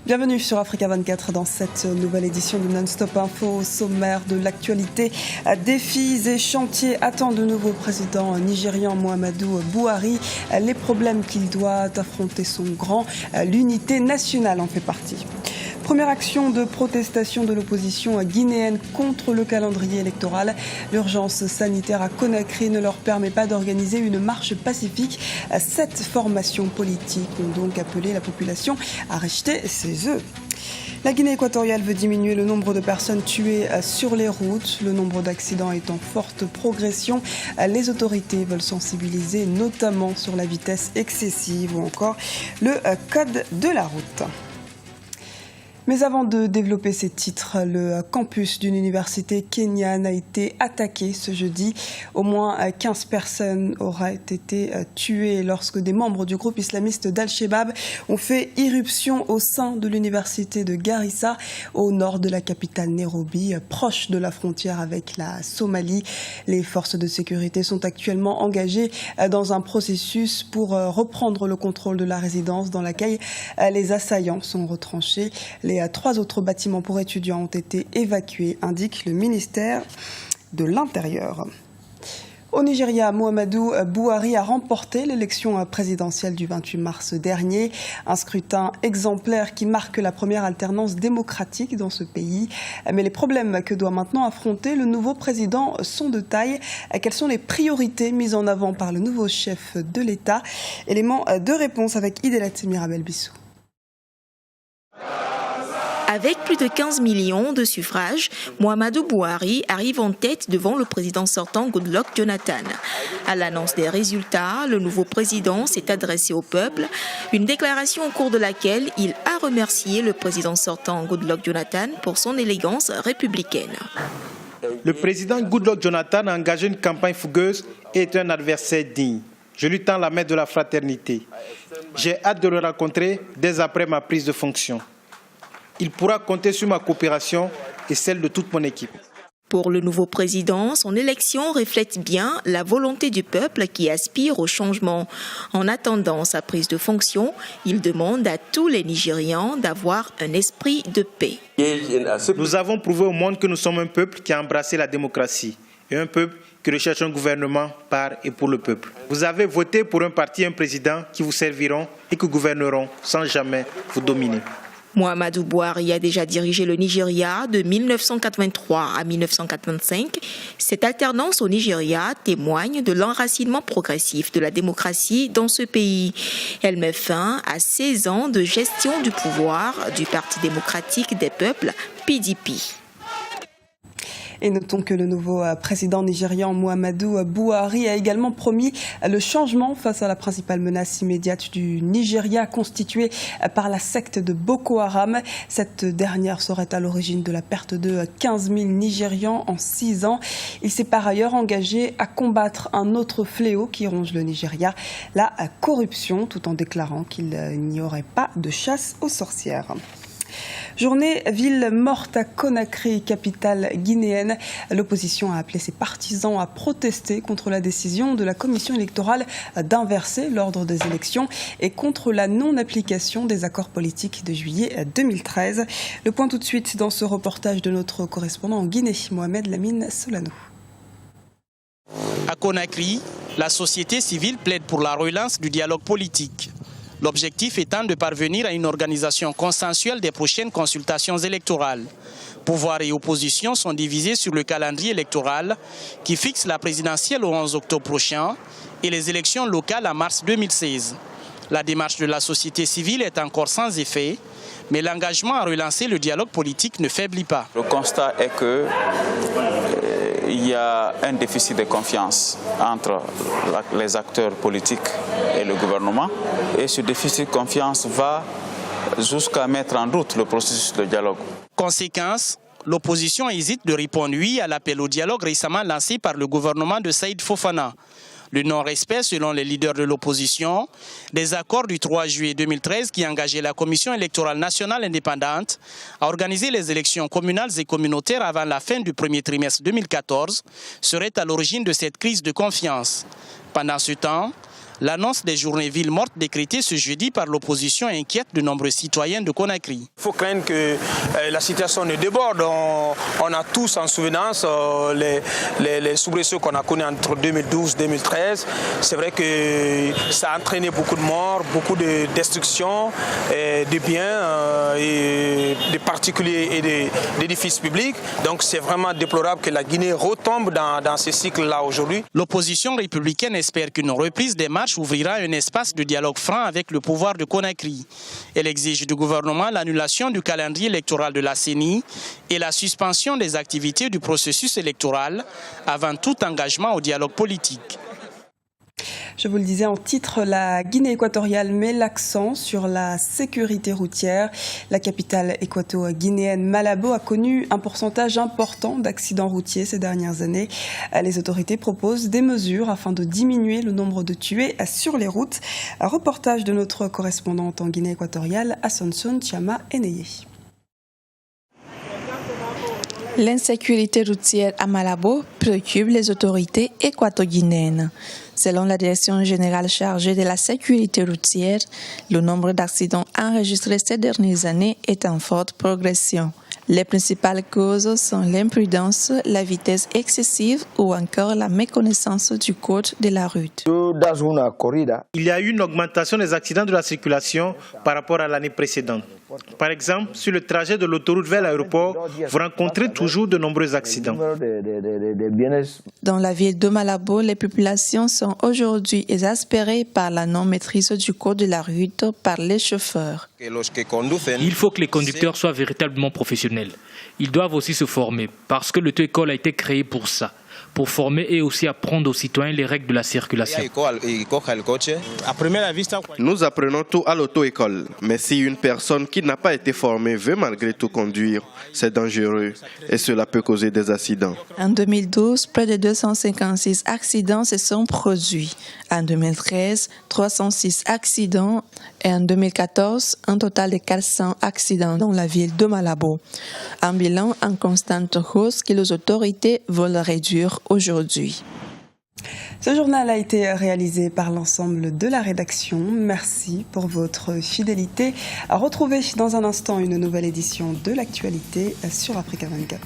Bienvenue sur Africa 24 dans cette nouvelle édition de Non-Stop Info. Au sommaire de l'actualité, défis et chantiers attendent le nouveau président nigérian Muhammadu Buhari. Les problèmes qu'il doit affronter sont grands. L'unité nationale en fait partie. Première action de protestation de l'opposition guinéenne contre le calendrier électoral. L'urgence sanitaire à Conakry ne leur permet pas d'organiser une marche pacifique. 7 formations politiques ont donc appelé la population à racheter ses œufs. La Guinée équatoriale veut diminuer le nombre de personnes tuées sur les routes. Le nombre d'accidents est en forte progression. Les autorités veulent sensibiliser notamment sur la vitesse excessive ou encore le code de la route. Mais avant de développer ces titres, le campus d'une université kenyane a été attaqué ce jeudi. Au moins 15 personnes auraient été tuées lorsque des membres du groupe islamiste d'Al-Shabaab ont fait irruption au sein de l'université de Garissa, au nord de la capitale Nairobi, proche de la frontière avec la Somalie. Les forces de sécurité sont actuellement engagées dans un processus pour reprendre le contrôle de la résidence dans laquelle les assaillants sont retranchés. Les 3 autres bâtiments pour étudiants ont été évacués, indique le ministère de l'Intérieur. Au Nigeria, Muhammadu Buhari a remporté l'élection présidentielle du 28 mars dernier. Un scrutin exemplaire qui marque la première alternance démocratique dans ce pays. Mais les problèmes que doit maintenant affronter le nouveau président sont de taille. Quelles sont les priorités mises en avant par le nouveau chef de l'État? Élément de réponse avec Idelat Mirabel Bissou. Avec plus de 15 millions de suffrages, Muhammadu Buhari arrive en tête devant le président sortant Goodluck Jonathan. À l'annonce des résultats, le nouveau président s'est adressé au peuple, une déclaration au cours de laquelle il a remercié le président sortant Goodluck Jonathan pour son élégance républicaine. Le président Goodluck Jonathan a engagé une campagne fougueuse et est un adversaire digne. Je lui tends la main de la fraternité. J'ai hâte de le rencontrer dès après ma prise de fonction. Il pourra compter sur ma coopération et celle de toute mon équipe. Pour le nouveau président, son élection reflète bien la volonté du peuple qui aspire au changement. En attendant sa prise de fonction, il demande à tous les Nigérians d'avoir un esprit de paix. Nous avons prouvé au monde que nous sommes un peuple qui a embrassé la démocratie et un peuple qui recherche un gouvernement par et pour le peuple. Vous avez voté pour un parti et un président qui vous serviront et qui gouverneront sans jamais vous dominer. Muhammadu Buhari a déjà dirigé le Nigeria de 1983 à 1985. Cette alternance au Nigeria témoigne de l'enracinement progressif de la démocratie dans ce pays. Elle met fin à 16 ans de gestion du pouvoir du Parti démocratique des peuples, PDP. Et notons que le nouveau président nigérian Muhammadu Buhari a également promis le changement face à la principale menace immédiate du Nigeria constituée par la secte de Boko Haram. Cette dernière serait à l'origine de la perte de 15 000 Nigérians en 6 ans. Il s'est par ailleurs engagé à combattre un autre fléau qui ronge le Nigeria, la corruption, tout en déclarant qu'il n'y aurait pas de chasse aux sorcières. Journée ville morte à Conakry, capitale guinéenne. L'opposition a appelé ses partisans à protester contre la décision de la commission électorale d'inverser l'ordre des élections et contre la non-application des accords politiques de juillet 2013. Le point tout de suite dans ce reportage de notre correspondant en Guinée, Mohamed Lamine Solano. À Conakry, la société civile plaide pour la relance du dialogue politique. L'objectif étant de parvenir à une organisation consensuelle des prochaines consultations électorales. Pouvoir et opposition sont divisés sur le calendrier électoral qui fixe la présidentielle au 11 octobre prochain et les élections locales en mars 2016. La démarche de la société civile est encore sans effet, mais l'engagement à relancer le dialogue politique ne faiblit pas. Le constat est qu'il y a un déficit de confiance entre les acteurs politiques et le gouvernement. Et ce déficit de confiance va jusqu'à mettre en doute le processus de dialogue. Conséquence, l'opposition hésite de répondre oui à l'appel au dialogue récemment lancé par le gouvernement de Saïd Fofana. Le non-respect, selon les leaders de l'opposition, des accords du 3 juillet 2013 qui engageaient la Commission électorale nationale indépendante à organiser les élections communales et communautaires avant la fin du premier trimestre 2014 serait à l'origine de cette crise de confiance. Pendant ce temps, L'annonce des journées villes mortes décrétées ce jeudi par l'opposition inquiète de nombreux citoyens de Conakry. Il faut craindre que la situation ne déborde. On a tous en souvenance les soubresauts qu'on a connus entre 2012 et 2013. C'est vrai que ça a entraîné beaucoup de morts, beaucoup de destruction de biens, et des particuliers et d'édifices publics. Donc c'est vraiment déplorable que la Guinée retombe dans ce cycle-là aujourd'hui. L'opposition républicaine espère qu'une reprise des marches ouvrira un espace de dialogue franc avec le pouvoir de Conakry. Elle exige du gouvernement l'annulation du calendrier électoral de la CENI et la suspension des activités du processus électoral avant tout engagement au dialogue politique. Je vous le disais en titre, la Guinée équatoriale met l'accent sur la sécurité routière. La capitale équato-guinéenne Malabo a connu un pourcentage important d'accidents routiers ces dernières années. Les autorités proposent des mesures afin de diminuer le nombre de tués sur les routes. Un reportage de notre correspondante en Guinée équatoriale, Asunción Chiama Eneye. L'insécurité routière à Malabo préoccupe les autorités équato-guinéennes. Selon la Direction générale chargée de la sécurité routière, le nombre d'accidents enregistrés ces dernières années est en forte progression. Les principales causes sont l'imprudence, la vitesse excessive ou encore la méconnaissance du code de la route. Il y a eu une augmentation des accidents de la circulation par rapport à l'année précédente. Par exemple, sur le trajet de l'autoroute vers l'aéroport, vous rencontrez toujours de nombreux accidents. Dans la ville de Malabo, les populations sont aujourd'hui exaspérées par la non-maîtrise du code de la route par les chauffeurs. Il faut que les conducteurs soient véritablement professionnels. Ils doivent aussi se former parce que l'auto-école a été créée pour ça, pour former et aussi apprendre aux citoyens les règles de la circulation. Nous apprenons tout à l'auto-école, mais si une personne qui n'a pas été formée veut malgré tout conduire, c'est dangereux et cela peut causer des accidents. En 2012, près de 256 accidents se sont produits. En 2013, 306 accidents et en 2014, un total de 400 accidents dans la ville de Malabo. Un bilan en constante hausse que les autorités veulent réduire aujourd'hui. Ce journal a été réalisé par l'ensemble de la rédaction. Merci pour votre fidélité. À retrouver dans un instant une nouvelle édition de l'actualité sur Africa 24.